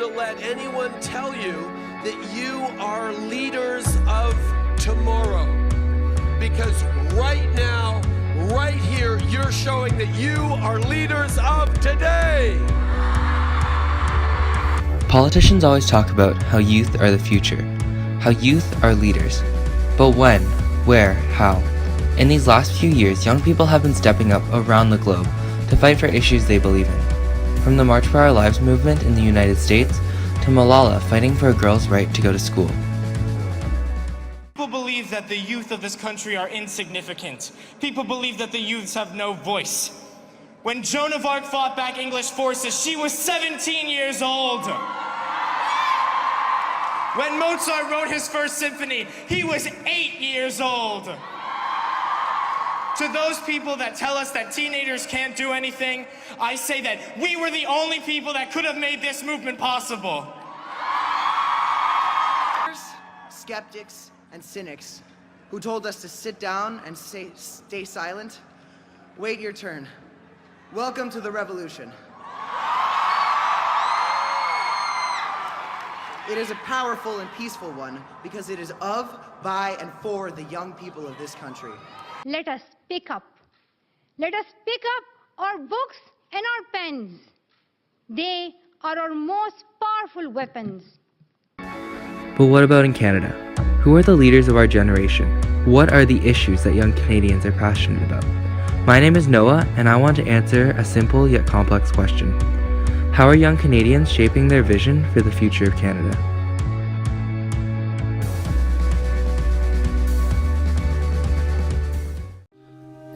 to let anyone tell you that you are leaders of tomorrow. Because right now, right here, you're showing that you are leaders of today. Politicians always talk about how youth are the future, how youth are leaders. But when, where, how? In these last few years, young people have been stepping up around the globe to fight for issues they believe in. From the March for Our Lives movement in the United States to Malala fighting for a girl's right to go to school. People believe that the youth of this country are insignificant. People believe that the youths have no voice. When Joan of Arc fought back English forces, she was 17 years old. When Mozart wrote his first symphony, he was 8 years old. To those people that tell us that teenagers can't do anything, I say that we were the only people that could have made this movement possible. Skeptics and cynics who told us to sit down and stay silent, wait your turn. Welcome to the revolution. It is a powerful and peaceful one because it is of, by, and for the young people of this country. Let us pick up. Let us pick up our books and our pens. They are our most powerful weapons. But what about in Canada? Who are the leaders of our generation? What are the issues that young Canadians are passionate about? My name is Noah, and I want to answer a simple yet complex question. How are young Canadians shaping their vision for the future of Canada?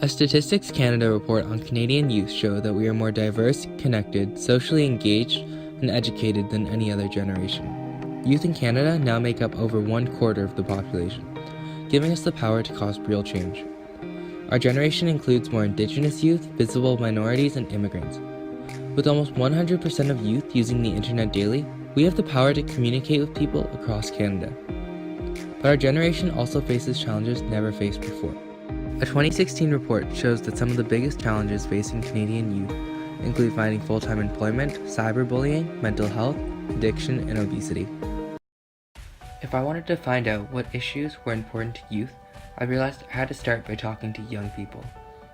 A Statistics Canada report on Canadian youth show that we are more diverse, connected, socially engaged, and educated than any other generation. Youth in Canada now make up over 1/4 of the population, giving us the power to cause real change. Our generation includes more Indigenous youth, visible minorities, and immigrants. With almost 100% of youth using the internet daily, we have the power to communicate with people across Canada. But our generation also faces challenges never faced before. A 2016 report shows that some of the biggest challenges facing Canadian youth include finding full-time employment, cyberbullying, mental health, addiction, and obesity. If I wanted to find out what issues were important to youth, I realized I had to start by talking to young people.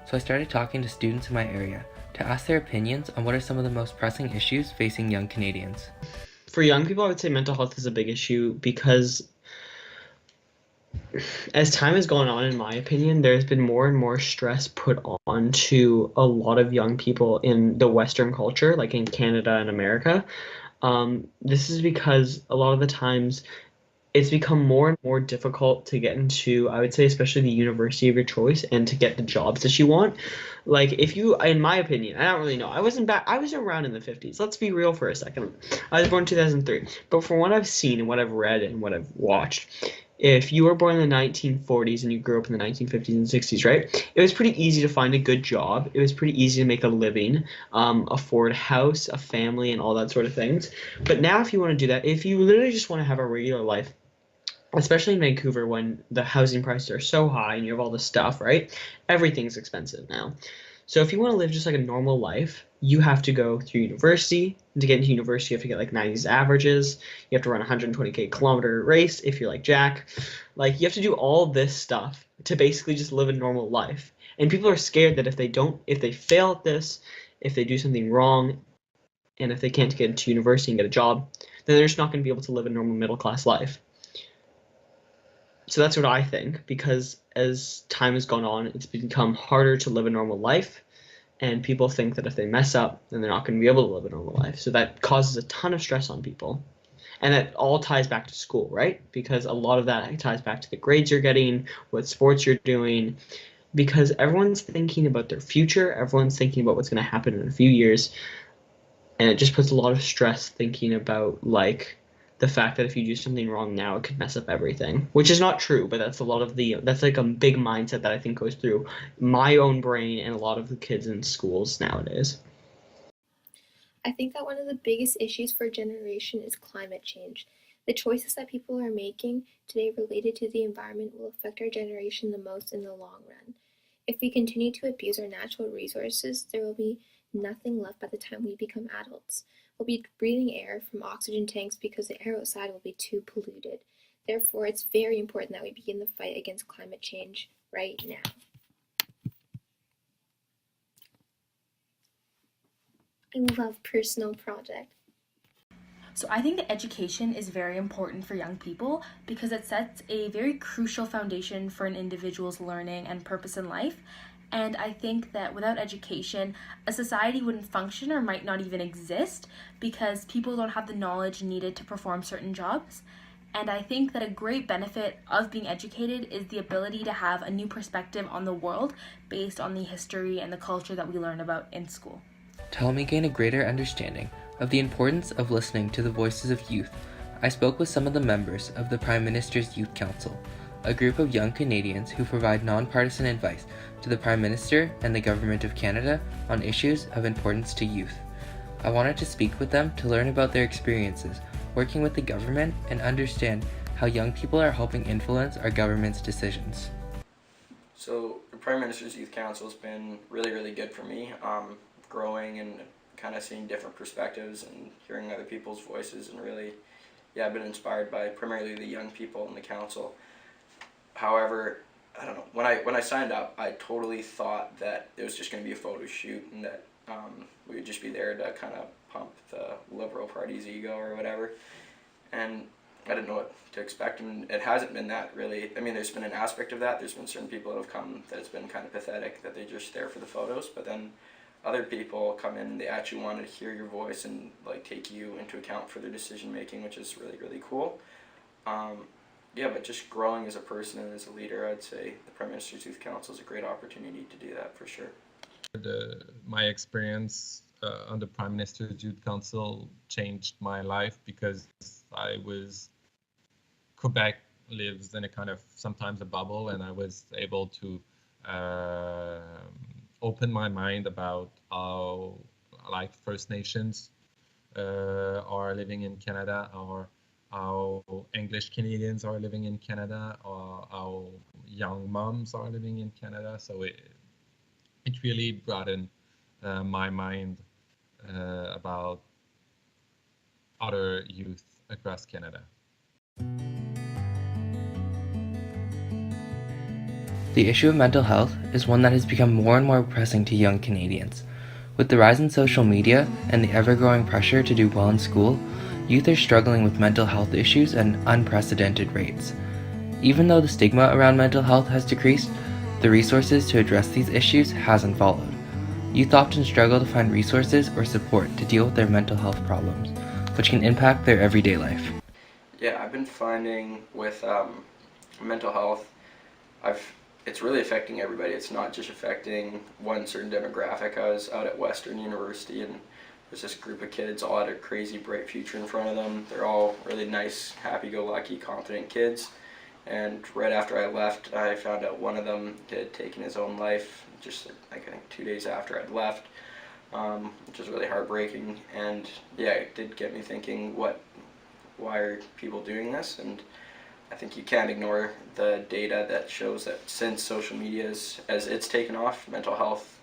So I started talking to students in my area to ask their opinions on what are some of the most pressing issues facing young Canadians. For young people, I would say mental health is a big issue because as time has gone on, in my opinion, there's been more and more stress put on to a lot of young people in the Western culture, like in Canada and America. This is because a lot of the times it's become more and more difficult to get into, I would say, especially the university of your choice and to get the jobs that you want. Like if you, in my opinion, I don't really know. I was around in the 50s. Let's be real for a second. I was born in 2003. But from what I've seen and what I've read and what I've watched, if you were born in the 1940s and you grew up in the 1950s and 60s, right, it was pretty easy to find a good job. It was pretty easy to make a living, afford a house, a family, and all that sort of things. But now if you want to do that, if you literally just want to have a regular life, especially in Vancouver when the housing prices are so high and you have all this stuff, right, everything's expensive now. So if you want to live just like a normal life, you have to go through university. And to get into university, you have to get like 90s averages. You have to run a 120K kilometer race if you're like Jack. Like you have to do all this stuff to basically just live a normal life. And people are scared that if they fail at this, if they do something wrong, and if they can't get into university and get a job, then they're just not going to be able to live a normal middle class life. So that's what I think, because as time has gone on, it's become harder to live a normal life, and people think that if they mess up, then they're not going to be able to live a normal life. So that causes a ton of stress on people, and that all ties back to school, right? Because a lot of that ties back to the grades you're getting, what sports you're doing, because everyone's thinking about their future, everyone's thinking about what's going to happen in a few years, and it just puts a lot of stress thinking about, like, the fact that if you do something wrong now, it could mess up everything, which is not true, but that's that's like a big mindset that I think goes through my own brain and a lot of the kids in schools nowadays. I think that one of the biggest issues for a generation is climate change. The choices that people are making today related to the environment will affect our generation the most in the long run. If we continue to abuse our natural resources, there will be nothing left by the time we become adults. We'll be breathing air from oxygen tanks because the air outside will be too polluted. Therefore, it's very important that we begin the fight against climate change right now. I love Personal Project. So I think that education is very important for young people because it sets a very crucial foundation for an individual's learning and purpose in life. And I think that without education, a society wouldn't function or might not even exist because people don't have the knowledge needed to perform certain jobs. And I think that a great benefit of being educated is the ability to have a new perspective on the world based on the history and the culture that we learn about in school. To help me gain a greater understanding of the importance of listening to the voices of youth, I spoke with some of the members of the Prime Minister's Youth Council, a group of young Canadians who provide nonpartisan advice to the Prime Minister and the Government of Canada on issues of importance to youth. I wanted to speak with them to learn about their experiences working with the government and understand how young people are helping influence our government's decisions. So the Prime Minister's Youth Council has been really, really good for me, growing and kind of seeing different perspectives and hearing other people's voices, and really, I've been inspired by primarily the young people in the council. However, I don't know, when I signed up, I totally thought that it was just going to be a photo shoot and that we would just be there to kind of pump the Liberal Party's ego or whatever, and I didn't know what to expect, and it hasn't been that really. I mean, there's been an aspect of that. There's been certain people that have come that it's been kind of pathetic, that they're just there for the photos, but then other people come in and they actually want to hear your voice and like take you into account for their decision making, which is really, really cool. But just growing as a person and as a leader, I'd say the Prime Minister's Youth Council is a great opportunity to do that for sure. My experience on the Prime Minister's Youth Council changed my life because Quebec lives in a kind of sometimes a bubble, and I was able to open my mind about how like First Nations are living in Canada, or how English Canadians are living in Canada, or how young moms are living in Canada. So it really broadened my mind about other youth across Canada. The issue of mental health is one that has become more and more pressing to young Canadians. With the rise in social media and the ever-growing pressure to do well in school, youth are struggling with mental health issues at unprecedented rates. Even though the stigma around mental health has decreased, the resources to address these issues hasn't followed. Youth often struggle to find resources or support to deal with their mental health problems, which can impact their everyday life. Yeah, I've been finding with mental health, it's really affecting everybody. It's not just affecting one certain demographic. I was out at Western University and there's this group of kids all had a crazy bright future in front of them. They're all really nice, happy-go-lucky, confident kids. And right after I left, I found out one of them had taken his own life just like I think 2 days after I'd left, which was really heartbreaking. And it did get me thinking, why are people doing this? And I think you can't ignore the data that shows that since social media as it's taken off, mental health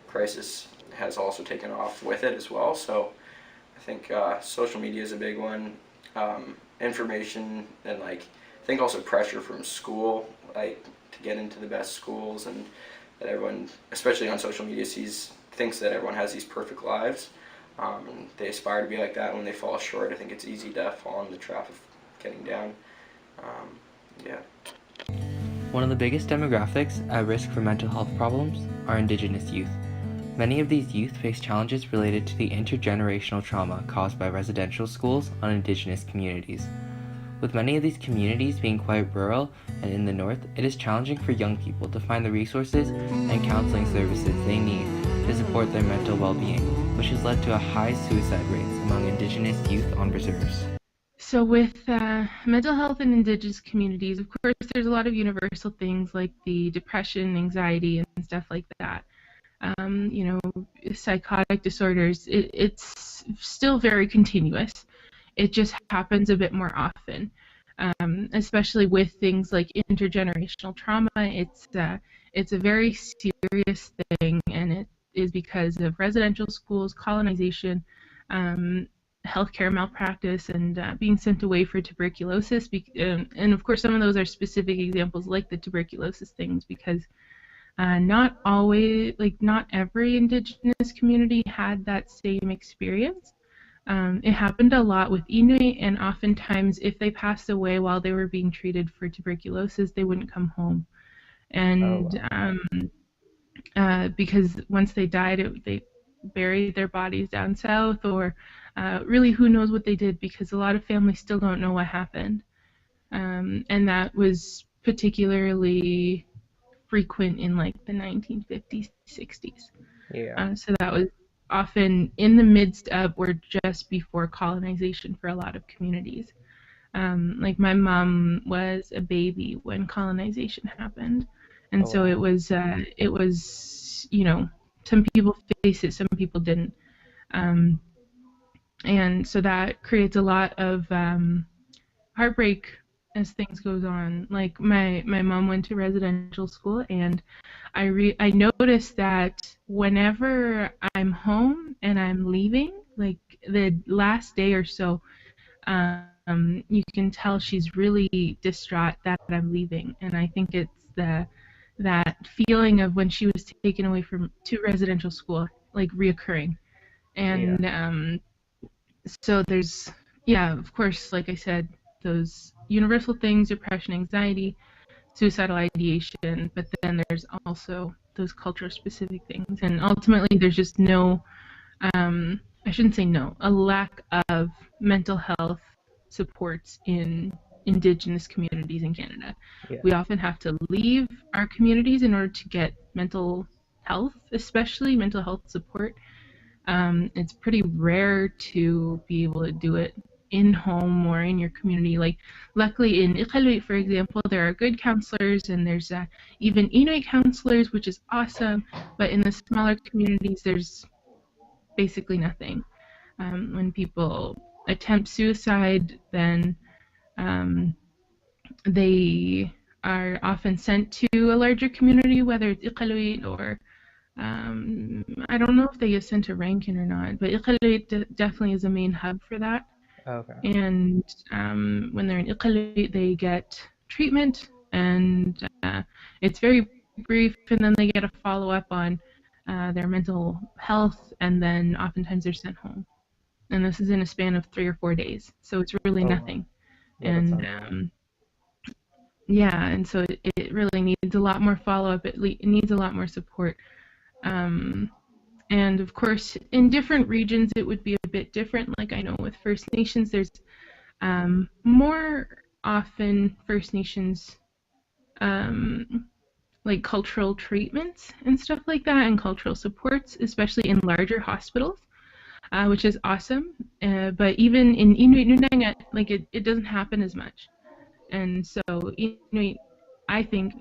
crisis has also taken off with it as well. So I think social media is a big one. Information and I think also pressure from school, to get into the best schools, and that everyone, especially on social media, thinks that everyone has these perfect lives. And they aspire to be like that. When they fall short, I think it's easy to fall in the trap of getting down. One of the biggest demographics at risk for mental health problems are Indigenous youth. Many of these youth face challenges related to the intergenerational trauma caused by residential schools on Indigenous communities. With many of these communities being quite rural and in the north, it is challenging for young people to find the resources and counseling services they need to support their mental well-being, which has led to a high suicide rates among Indigenous youth on reserves. So with mental health in Indigenous communities, of course, there's a lot of universal things like the depression, anxiety, and stuff like that. Psychotic disorders, it's still very continuous. It just happens a bit more often, especially with things like intergenerational trauma. It's a very serious thing, and it is because of residential schools, colonization, healthcare malpractice and being sent away for tuberculosis. And of course, some of those are specific examples like the tuberculosis things, because not every Indigenous community had that same experience. It happened a lot with Inuit, and oftentimes if they passed away while they were being treated for tuberculosis, they wouldn't come home. And because once they died, they buried their bodies down south, or really who knows what they did, because a lot of families still don't know what happened. And that was particularly frequent in like the 1950s, 60s. So that was often in the midst of or just before colonization for a lot of communities. Like my mom was a baby when colonization happened, and so it was some people faced it, some people didn't, and so that creates a lot of heartbreak as things goes on. Like my mom went to residential school, and I noticed that whenever I'm home and I'm leaving, like the last day or so, you can tell she's really distraught that I'm leaving. And I think it's that feeling of when she was taken away to residential school, like reoccurring. And so there's, of course, like I said, those universal things: depression, anxiety, suicidal ideation, but then there's also those cultural specific things. And ultimately there's just I shouldn't say no, a lack of mental health supports in Indigenous communities in Canada. We often have to leave our communities in order to get mental health, especially mental health support. It's pretty rare to be able to do it in home or in your community. Like, luckily in Iqaluit, for example, there are good counselors, and there's even Inuit counselors, which is awesome. But in the smaller communities, there's basically nothing. When people attempt suicide, then they are often sent to a larger community, whether it's Iqaluit or I don't know if they get sent to Rankin or not, but Iqaluit definitely is a main hub for that. And when they're in Iqaluit, they get treatment, and it's very brief, and then they get a follow-up on their mental health, and then oftentimes they're sent home. And this is in a span of 3 or 4 days, so it's really nothing. And and so it really needs a lot more follow-up. It needs a lot more support. And of course, in different regions, it would be a bit different. Like I know with First Nations, there's more often First Nations like cultural treatments and stuff like that, and cultural supports, especially in larger hospitals, which is awesome. But even in Inuit Nunanga, like it doesn't happen as much. And so Inuit, I think,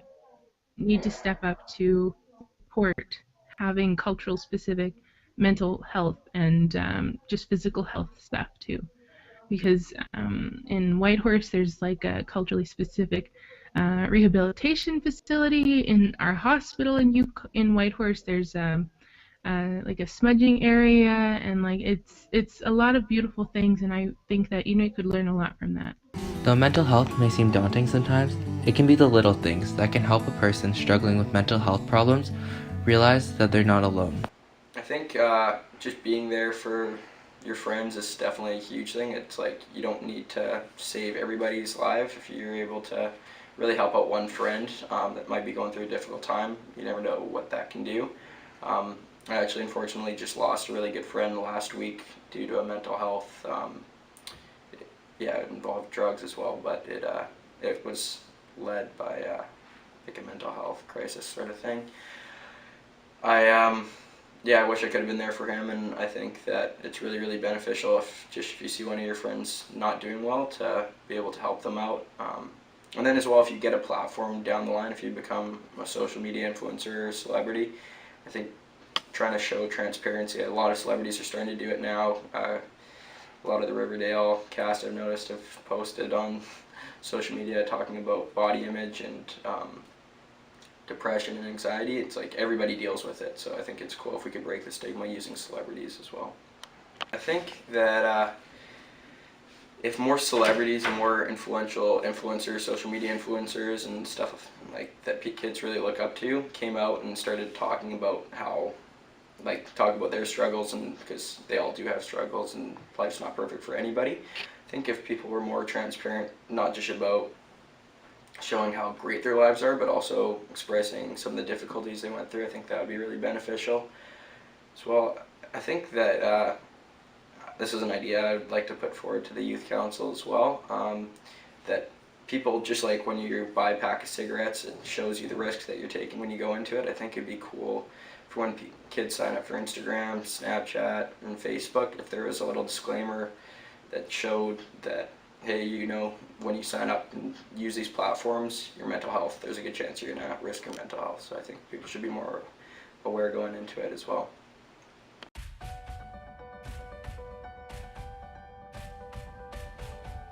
need to step up to support having cultural specific mental health and just physical health stuff too. Because in Whitehorse, there's like a culturally specific rehabilitation facility. In our hospital in Whitehorse, there's like a smudging area, and like it's a lot of beautiful things, and I think that Inuit could learn a lot from that. Though mental health may seem daunting sometimes, it can be the little things that can help a person struggling with mental health problems realize that they're not alone. I think just being there for your friends is definitely a huge thing. It's like you don't need to save everybody's life. If you're able to really help out one friend that might be going through a difficult time, you never know what that can do. I actually unfortunately just lost a really good friend last week due to a mental health, it involved drugs as well, but it was led by like a mental health crisis sort of thing. I wish I could have been there for him, and I think that it's really, really beneficial if you see one of your friends not doing well, to be able to help them out. And then as well, if you get a platform down the line, if you become a social media influencer or celebrity, I think trying to show transparency. A lot of celebrities are starting to do it now. A lot of the Riverdale cast, I've noticed, have posted on social media talking about body image and depression and anxiety. It's like everybody deals with it, so I think it's cool if we could break the stigma using celebrities as well. I think that if more celebrities and more influential influencers, social media influencers and stuff like that kids really look up to came out and started talking about how, like, talk about their struggles, and because they all do have struggles and life's not perfect for anybody. I think if people were more transparent, not just about showing how great their lives are, but also expressing some of the difficulties they went through, I think that would be really beneficial as well. I think that this is an idea I would like to put forward to the youth council as well, that people, just like when you buy a pack of cigarettes, it shows you the risks that you're taking when you go into it. I think it'd be cool for when kids sign up for Instagram, Snapchat, and Facebook, if there was a little disclaimer that showed that, hey, you know, when you sign up and use these platforms, your mental health, there's a good chance you're going to risk your mental health. So I think people should be more aware going into it as well.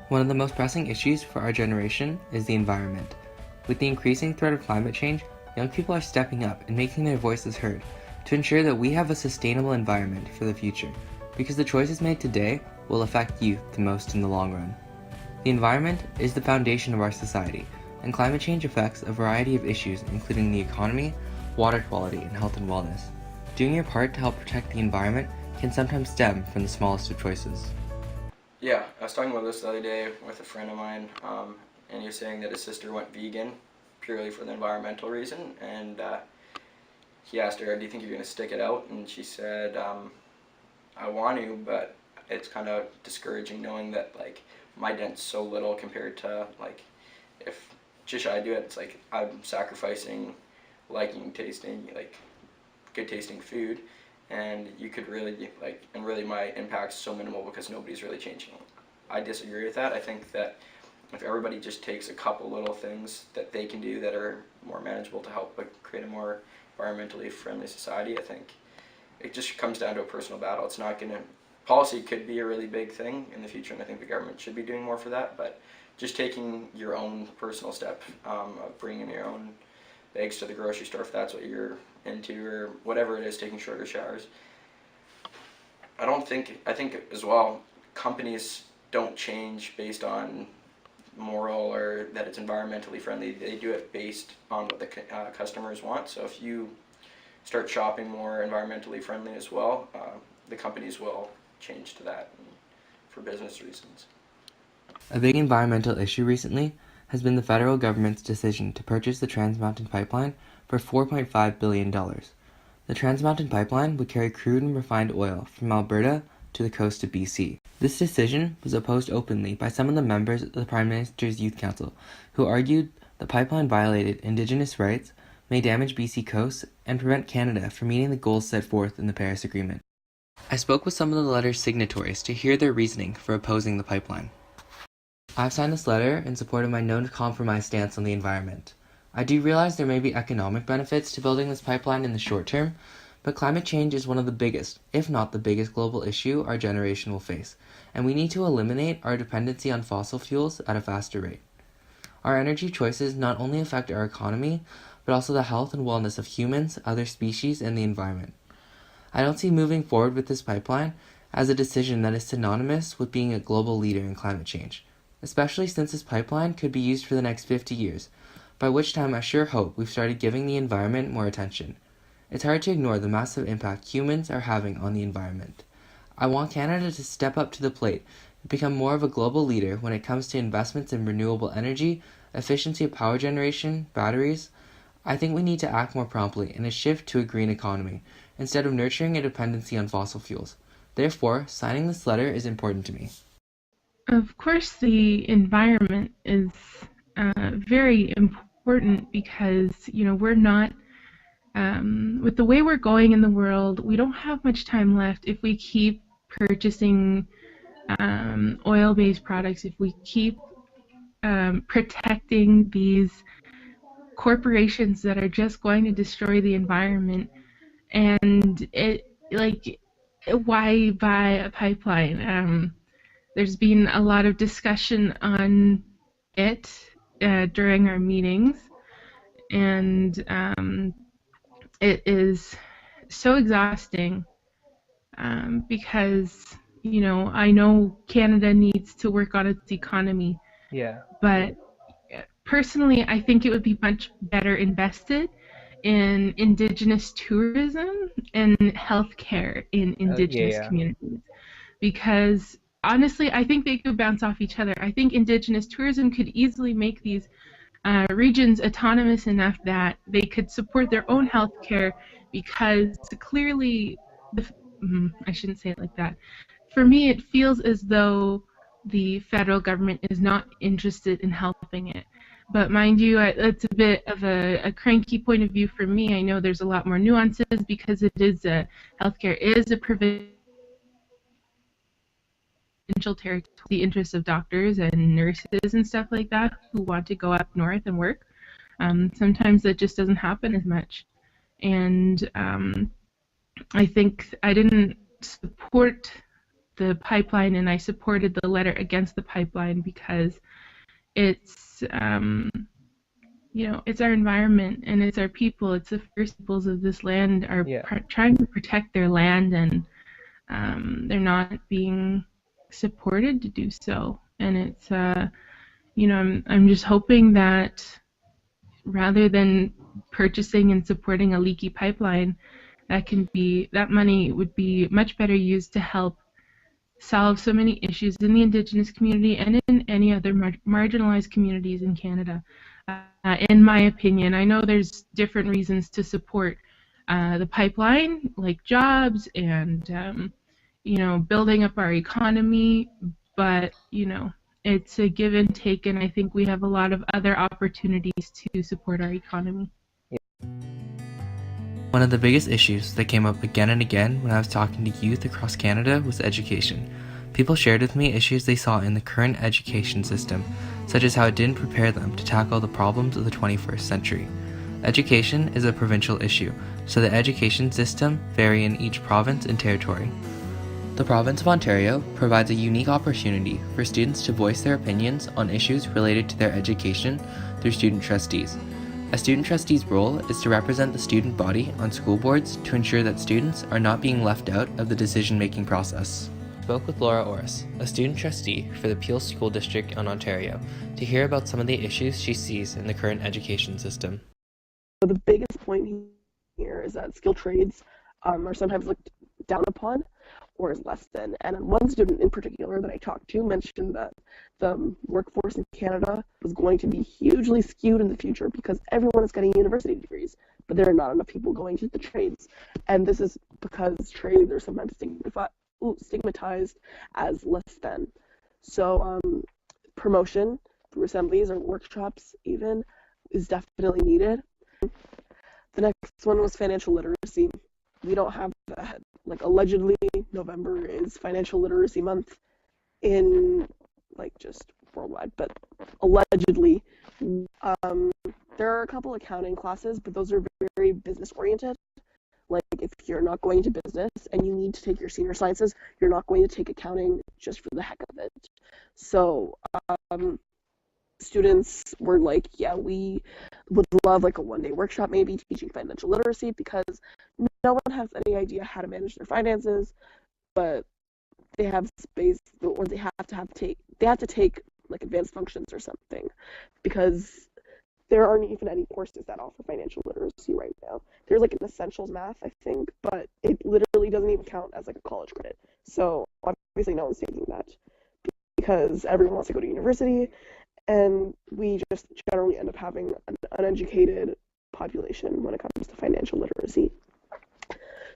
One of the most pressing issues for our generation is the environment. With the increasing threat of climate change, young people are stepping up and making their voices heard to ensure that we have a sustainable environment for the future, because the choices made today will affect youth the most in the long run. The environment is the foundation of our society, and climate change affects a variety of issues including the economy, water quality, and health and wellness. Doing your part to help protect the environment can sometimes stem from the smallest of choices. Yeah, I was talking about this the other day with a friend of mine, and he was saying that his sister went vegan purely for the environmental reason, and he asked her, do you think you're going to stick it out? And she said, I want to, but it's kind of discouraging knowing that, like, my dent's so little compared to, like, if just I do it, it's like I'm sacrificing liking, tasting, like, good tasting food, and you could really, like, and really my impact's so minimal because nobody's really changing. I disagree with that. I think that if everybody just takes a couple little things that they can do that are more manageable to help create a more environmentally friendly society, I think it just comes down to a personal battle. It's not going to, policy could be a really big thing in the future, and I think the government should be doing more for that, but just taking your own personal step of bringing your own bags to the grocery store, if that's what you're into, or whatever it is, taking shorter showers. I think as well, companies don't change based on moral or that it's environmentally friendly. They do it based on what the customers want. So if you start shopping more environmentally friendly as well, the companies will change to that for business reasons. A big environmental issue recently has been the federal government's decision to purchase the Trans Mountain Pipeline for $4.5 billion. The Trans Mountain Pipeline would carry crude and refined oil from Alberta to the coast of BC. This decision was opposed openly by some of the members of the Prime Minister's Youth Council, who argued the pipeline violated Indigenous rights, may damage BC coasts, and prevent Canada from meeting the goals set forth in the Paris Agreement. I spoke with some of the letter's signatories to hear their reasoning for opposing the pipeline. I've signed this letter in support of my non-compromise stance on the environment. I do realize there may be economic benefits to building this pipeline in the short term, but climate change is one of the biggest, if not the biggest global issue our generation will face, and we need to eliminate our dependency on fossil fuels at a faster rate. Our energy choices not only affect our economy, but also the health and wellness of humans, other species, and the environment. I don't see moving forward with this pipeline as a decision that is synonymous with being a global leader in climate change, especially since this pipeline could be used for the next 50 years, by which time I sure hope we've started giving the environment more attention. It's hard to ignore the massive impact humans are having on the environment. I want Canada to step up to the plate and become more of a global leader when it comes to investments in renewable energy, efficiency of power generation, batteries. I think we need to act more promptly in a shift to a green economy, instead of nurturing a dependency on fossil fuels. Therefore, signing this letter is important to me. Of course, the environment is very important because, we're not, with the way we're going in the world, we don't have much time left if we keep purchasing oil-based products, if we keep protecting these corporations that are just going to destroy the environment. And why buy a pipeline? There's been a lot of discussion on it during our meetings, and it is so exhausting because I know Canada needs to work on its economy, but personally, I think it would be much better invested in Indigenous tourism and healthcare in Indigenous communities. Because honestly, I think they could bounce off each other. I think Indigenous tourism could easily make these regions autonomous enough that they could support their own healthcare, because clearly, I shouldn't say it like that. For me, it feels as though the federal government is not interested in helping it. But mind you, it's a bit of a cranky point of view for me. I know there's a lot more nuances because healthcare is a provincial territory, the interests of doctors and nurses and stuff like that who want to go up north and work. Sometimes that just doesn't happen as much. And I think I didn't support the pipeline, and I supported the letter against the pipeline because it's it's our environment and it's our people. It's the First Peoples of this land are trying to protect their land, and they're not being supported to do so. And it's I'm just hoping that rather than purchasing and supporting a leaky pipeline, that money would be much better used to help solve so many issues in the Indigenous community and in any other marginalized communities in Canada. In my opinion, I know there's different reasons to support the pipeline, like jobs and building up our economy, but it's a give and take, and I think we have a lot of other opportunities to support our economy. One of the biggest issues that came up again and again when I was talking to youth across Canada was education. People shared with me issues they saw in the current education system, such as how it didn't prepare them to tackle the problems of the 21st century. Education is a provincial issue, so the education system vary in each province and territory. The province of Ontario provides a unique opportunity for students to voice their opinions on issues related to their education through student trustees. A student trustee's role is to represent the student body on school boards to ensure that students are not being left out of the decision-making process. I spoke with Laura Orris, a student trustee for the Peel School District in Ontario, to hear about some of the issues she sees in the current education system. The biggest point here is that skilled trades are sometimes looked down upon or is less than. And one student in particular that I talked to mentioned that the workforce in Canada was going to be hugely skewed in the future because everyone is getting university degrees, but there are not enough people going to the trades. And this is because trades are sometimes stigmatized as less than. So promotion through assemblies or workshops even is definitely needed. The next one was financial literacy. We don't have that. Like, allegedly, November is financial literacy month in, just worldwide, but allegedly. There are a couple accounting classes, but those are very business-oriented. Like, if you're not going to business and you need to take your senior sciences, you're not going to take accounting just for the heck of it. So, students were like, yeah, we would love a one-day workshop maybe teaching financial literacy because no one has any idea how to manage their finances, but they have space or they have to take advanced functions or something because there aren't even any courses that offer financial literacy right now. There's an essentials math, I think, but it literally doesn't even count as a college credit. So obviously no one's taking that because everyone wants to go to university. And we just generally end up having an uneducated population when it comes to financial literacy.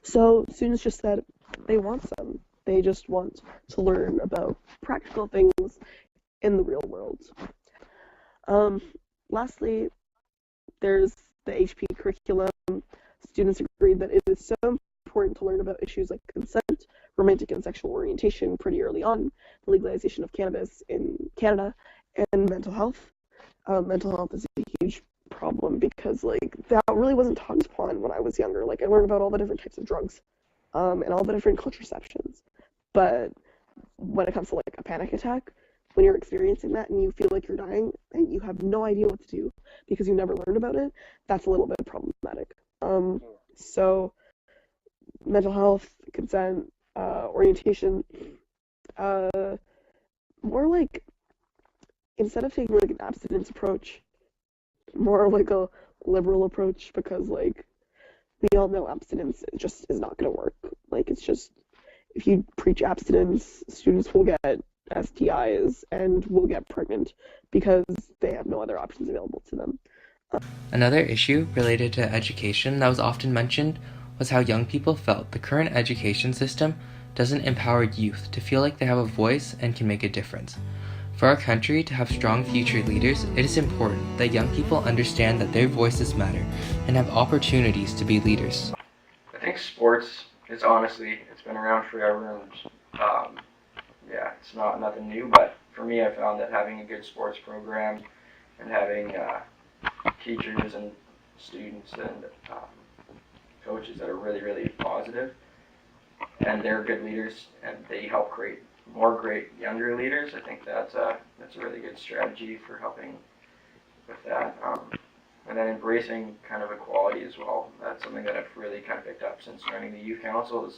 So students just said they want some. They just want to learn about practical things in the real world. Lastly, there's the HP curriculum. Students agreed that it is so important to learn about issues like consent, romantic and sexual orientation pretty early on, the legalization of cannabis in Canada, and mental health. Mental health is a huge problem because that really wasn't talked upon when I was younger. I learned about all the different types of drugs and all the different contraceptions. But when it comes to a panic attack, when you're experiencing that and you feel like you're dying and you have no idea what to do because you never learned about it, that's a little bit problematic. So mental health, consent, orientation, more like, instead of taking like an abstinence approach, more like a liberal approach, because like we all know abstinence just is not going to work. Like it's just, if you preach abstinence, students will get STIs and will get pregnant because they have no other options available to them. Another issue related to education that was often mentioned was how young people felt the current education system doesn't empower youth to feel like they have a voice and can make a difference. For our country to have strong future leaders, it is important that young people understand that their voices matter and have opportunities to be leaders. I think sports, it's honestly, it's been around forever, and yeah, it's not nothing new, but for me I found that having a good sports program and having teachers and students and coaches that are really, really positive, and they're good leaders, and they help create more great younger leaders. I think that's a really good strategy for helping with that. And then embracing kind of equality as well. That's something that I've really kind of picked up since joining the youth council.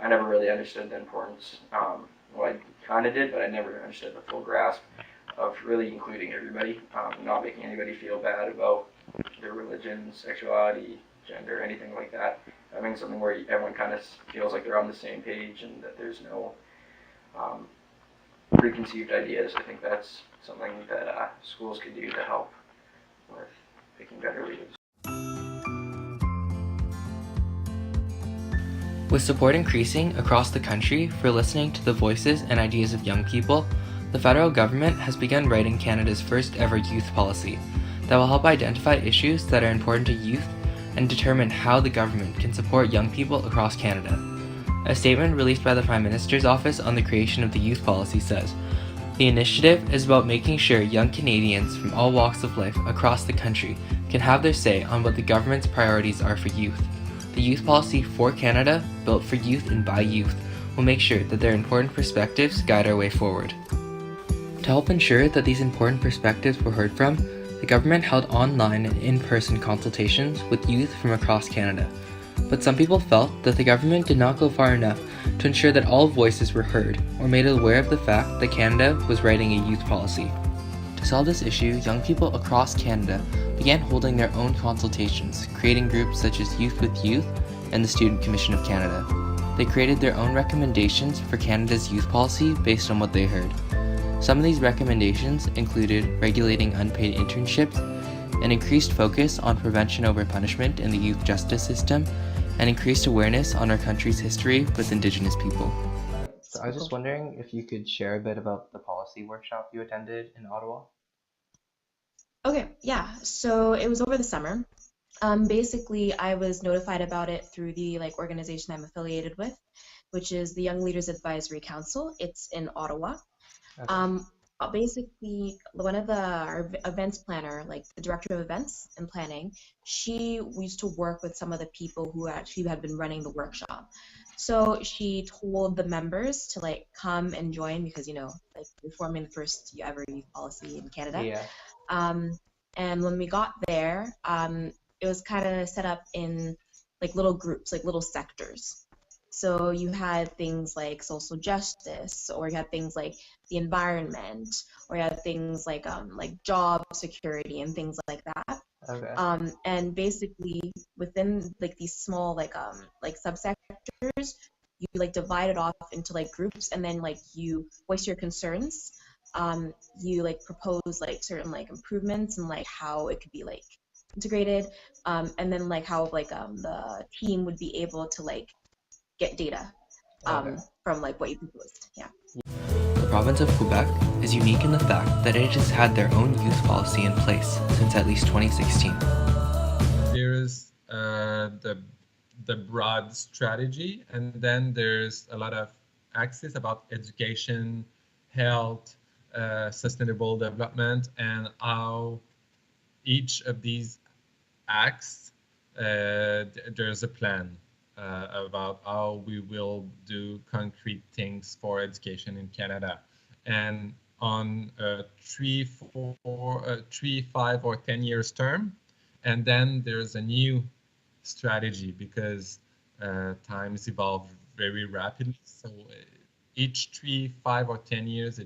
I never really understood the importance. Well, I kind of did, but I never understood the full grasp of really including everybody, not making anybody feel bad about their religion, sexuality, gender, anything like that. Having something where everyone kind of feels like they're on the same page and that there's no preconceived ideas. I think that's something that schools could do to help with picking better leaders. With support increasing across the country for listening to the voices and ideas of young people, the federal government has begun writing Canada's first ever youth policy that will help identify issues that are important to youth and determine how the government can support young people across Canada. A statement released by the Prime Minister's office on the creation of the youth policy says, "The initiative is about making sure young Canadians from all walks of life across the country can have their say on what the government's priorities are for youth. The youth policy for Canada, built for youth and by youth, will make sure that their important perspectives guide our way forward." To help ensure that these important perspectives were heard from, the government held online and in-person consultations with youth from across Canada. But some people felt that the government did not go far enough to ensure that all voices were heard or made aware of the fact that Canada was writing a youth policy. To solve this issue, young people across Canada began holding their own consultations, creating groups such as Youth with Youth and the Student Commission of Canada. They created their own recommendations for Canada's youth policy based on what they heard. Some of these recommendations included regulating unpaid internships, an increased focus on prevention over punishment in the youth justice system, and increased awareness on our country's history with Indigenous people. So I was just wondering if you could share a bit about the policy workshop you attended in Ottawa. Okay, yeah. So it was over the summer. Basically, I was notified about it through the organization I'm affiliated with, which is the Young Leaders Advisory Council. It's in Ottawa. Okay. Basically, one of our events planner, the director of events and planning, she used to work with some of the people who actually had been running the workshop. So she told the members to come and join because we're forming the first ever youth policy in Canada. Yeah. And when we got there, it was kind of set up in little groups, little sectors. So you had things like social justice, or you had things like the environment, or you had things like job security and things like that. Okay. And basically within these small subsectors, you divide it off into groups, and then you voice your concerns. You propose certain improvements and how it could be integrated, and then how the team would be able to get data from what you proposed. Yeah. The province of Quebec is unique in the fact that it has had their own youth policy in place since at least 2016. There's the broad strategy, and then there's a lot of axes about education, health, sustainable development, and how each of these axes there's a plan about how we will do concrete things for education in Canada. And on 3, 5, or 10 years term, and then there's a new strategy because times evolve very rapidly. So each 3, 5, or 10 years,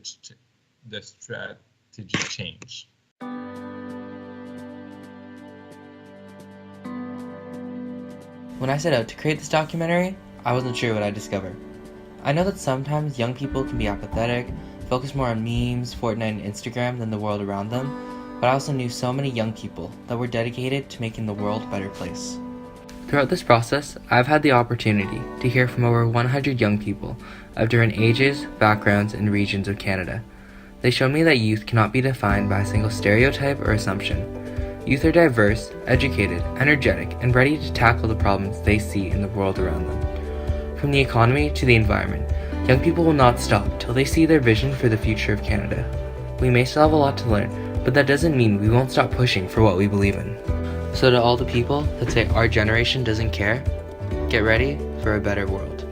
the strategy change. When I set out to create this documentary, I wasn't sure what I'd discover. I know that sometimes young people can be apathetic, focus more on memes, Fortnite, and Instagram than the world around them, but I also knew so many young people that were dedicated to making the world a better place. Throughout this process, I've had the opportunity to hear from over 100 young people of different ages, backgrounds, and regions of Canada. They showed me that youth cannot be defined by a single stereotype or assumption. Youth are diverse, educated, energetic, and ready to tackle the problems they see in the world around them. From the economy to the environment, young people will not stop till they see their vision for the future of Canada. We may still have a lot to learn, but that doesn't mean we won't stop pushing for what we believe in. So to all the people that say our generation doesn't care, get ready for a better world.